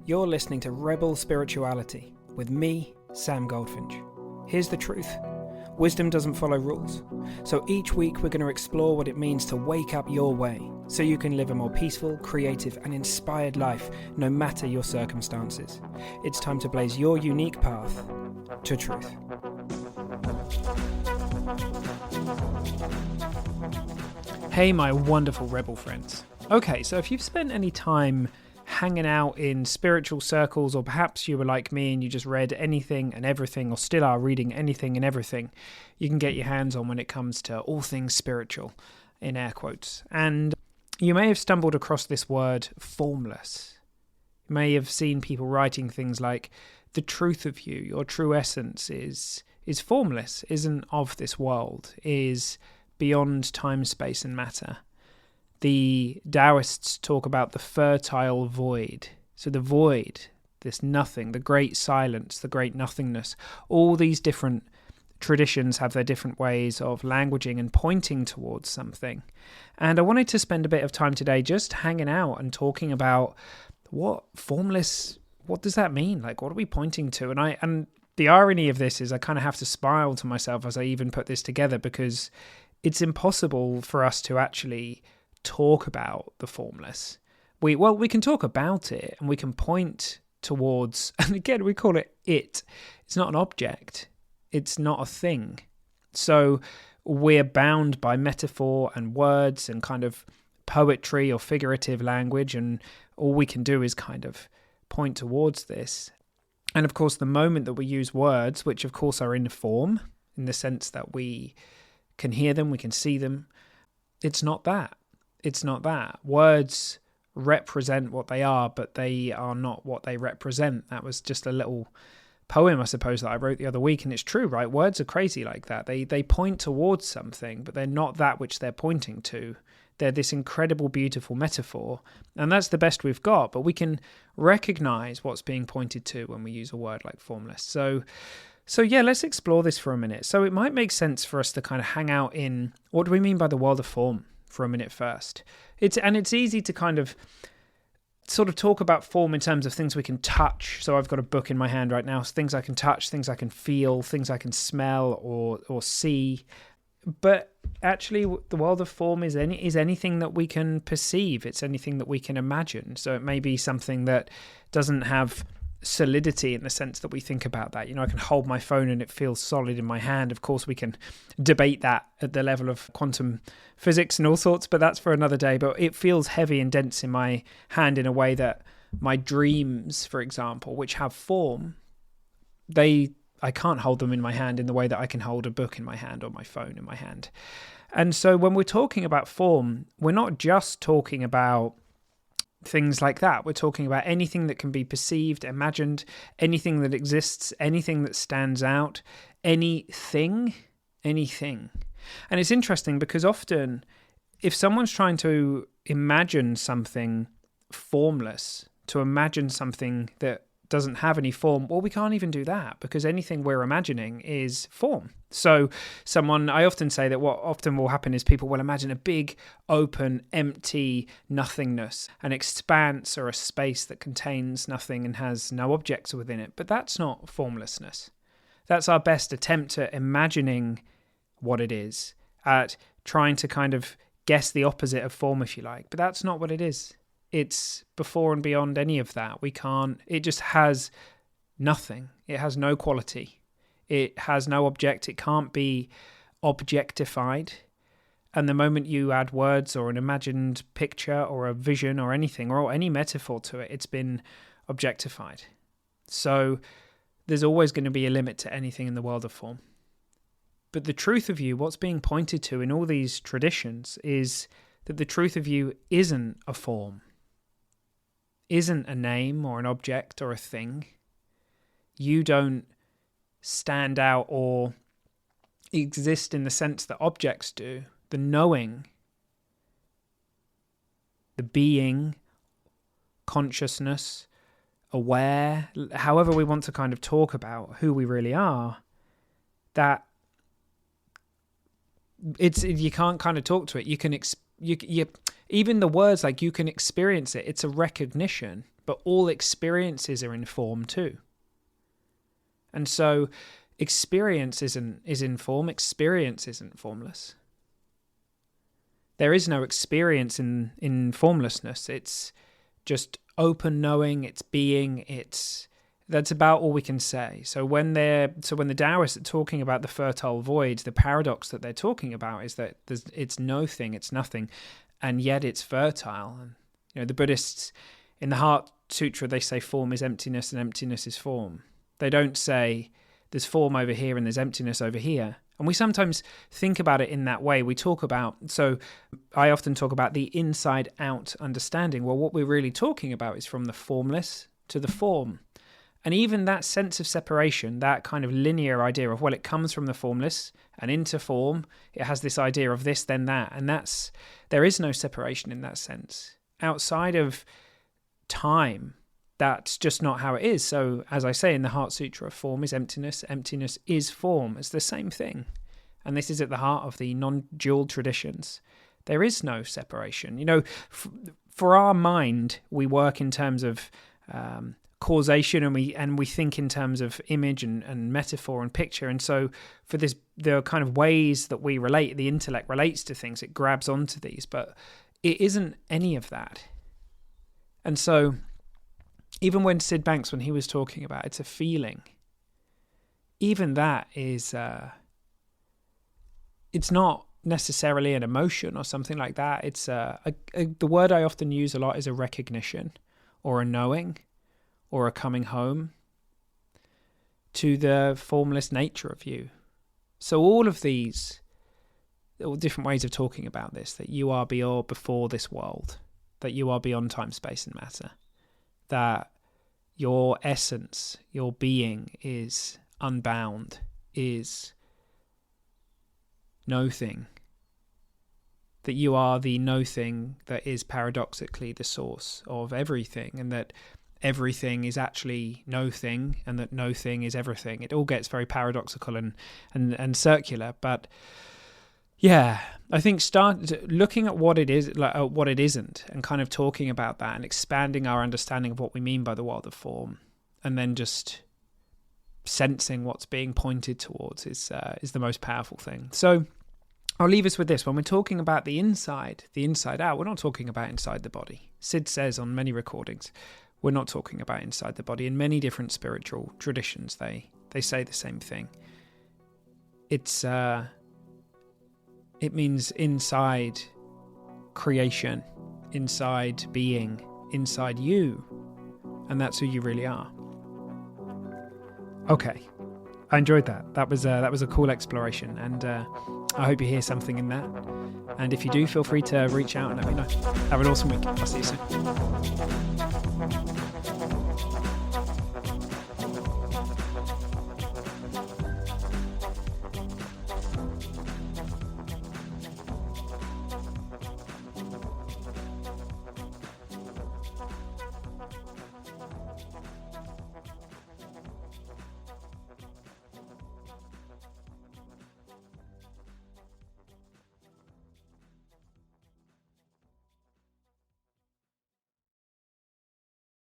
You're listening to Rebel Spirituality with me, Sam Goldfinch. Here's the truth. Wisdom doesn't follow rules. So each week we're going to explore what it means to wake up your way so you can live a more peaceful, creative and inspired life no matter your circumstances. It's time to blaze your unique path to truth. Hey my wonderful Rebel friends. Okay, so if you've spent any time hanging out in spiritual circles, or perhaps you were like me and you just read anything and everything, or still are reading anything and everything you can get your hands on when it comes to all things spiritual, in air quotes. And you may have stumbled across this word, formless. You may have seen people writing things like, the truth of you, your true essence is formless, isn't of this world, is beyond time, space and matter. The Taoists talk about the fertile void. So the void, this nothing, the great silence, the great nothingness, all these different traditions have their different ways of languaging and pointing towards something. And I wanted to spend a bit of time today just hanging out and talking about what does that mean? Like, what are we pointing to? And the irony of this is I kind of have to smile to myself as I even put this together, because it's impossible for us to actually talk about the formless. We can talk about it and we can point towards, and again we call it. It's not an object, it's not a thing. So we're bound by metaphor and words and kind of poetry or figurative language, and all we can do is kind of point towards this. And of course the moment that we use words, which of course are in form in the sense that we can hear them, we can see them, it's not that. It's not that. Words represent what they are, but they are not what they represent. That was just a little poem, I suppose, that I wrote the other week, and it's true, right? Words are crazy like that. They point towards something, but they're not that which they're pointing to. They're this incredible, beautiful metaphor, and that's the best we've got, but we can recognize what's being pointed to when we use a word like formless. So yeah, let's explore this for a minute. So it might make sense for us to kind of hang out in, what do we mean by the world of form, for a minute first. It's easy to kind of sort of talk about form in terms of things we can touch. So I've got a book in my hand right now, so things I can touch, things I can feel, things I can smell or see. But actually the world of form is anything that we can perceive. It's anything that we can imagine. So it may be something that doesn't have solidity in the sense that we think about that. You know, I can hold my phone and it feels solid in my hand. Of course, we can debate that at the level of quantum physics and all sorts, but that's for another day. But it feels heavy and dense in my hand in a way that my dreams, for example, which have form, I can't hold them in my hand in the way that I can hold a book in my hand or my phone in my hand. And so when we're talking about form, we're not just talking about things like that. We're talking about anything that can be perceived, imagined, anything that exists, anything that stands out, anything. And it's interesting because often if someone's trying to imagine something formless, to imagine something that doesn't have any form, well, we can't even do that because anything we're imagining is form. So I often say that what often will happen is people will imagine a big, open, empty nothingness, an expanse or a space that contains nothing and has no objects within it. But that's not formlessness. That's our best attempt at imagining what it is, at trying to kind of guess the opposite of form, if you like. But that's not what it is. It's before and beyond any of that. It just has nothing. It has no quality. It has no object. It can't be objectified. And the moment you add words or an imagined picture or a vision or anything or any metaphor to it, it's been objectified. So there's always going to be a limit to anything in the world of form. But the truth of you, what's being pointed to in all these traditions, is that the truth of you isn't a form, isn't a name or an object or a thing. You don't stand out or exist in the sense that objects do. The knowing, the being, consciousness, aware, however we want to kind of talk about who we really are, that you can't kind of talk to it. You can even the words like you can experience it. It's a recognition, but all experiences are in form too. And so experience is in form, experience isn't formless. There is no experience in formlessness. It's just open knowing, it's being, that's about all we can say. So when the Taoists are talking about the fertile void, the paradox that they're talking about is that it's no thing, it's nothing, and yet it's fertile. And the Buddhists in the Heart Sutra, they say form is emptiness and emptiness is form. They don't say there's form over here and there's emptiness over here. And we sometimes think about it in that way. So I often talk about the inside out understanding. Well, what we're really talking about is from the formless to the form. And even that sense of separation, that kind of linear idea of, well, it comes from the formless and into form, it has this idea of this, then that. And there is no separation in that sense. Outside of time, that's just not how it is. So as I say in the Heart Sutra, form is emptiness, emptiness is form. It's the same thing. And this is at the heart of the non-dual traditions. There is no separation. For our mind, we work in terms of causation, and we think in terms of image and metaphor and picture. And so for the kind of ways that we relate, the intellect relates to things, it grabs onto these, but it isn't any of that. And so even when Sid Banks, when he was talking about it's a feeling, even that is, it's not necessarily an emotion or something like that. It's the word I often use a lot is a recognition or a knowing or a coming home to the formless nature of you. So all of these, all different ways of talking about this, that you are before this world, that you are beyond time, space and matter, that your essence, your being is unbound, is no thing, that you are the no thing that is paradoxically the source of everything, and that everything is actually no thing, and that no thing is everything. It all gets very paradoxical and circular, but yeah, I think start looking at what it is, like what it isn't, and kind of talking about that and expanding our understanding of what we mean by the world of form, and then just sensing what's being pointed towards is the most powerful thing. So I'll leave us with this. When we're talking about the inside out, we're not talking about inside the body. Sid says on many recordings, we're not talking about inside the body. In many different spiritual traditions, they say the same thing. It means inside creation, inside being, inside you, and that's who you really are. Okay, I enjoyed that. That was a cool exploration, and I hope you hear something in that. And if you do, feel free to reach out and let me know. Have an awesome week. I'll see you soon.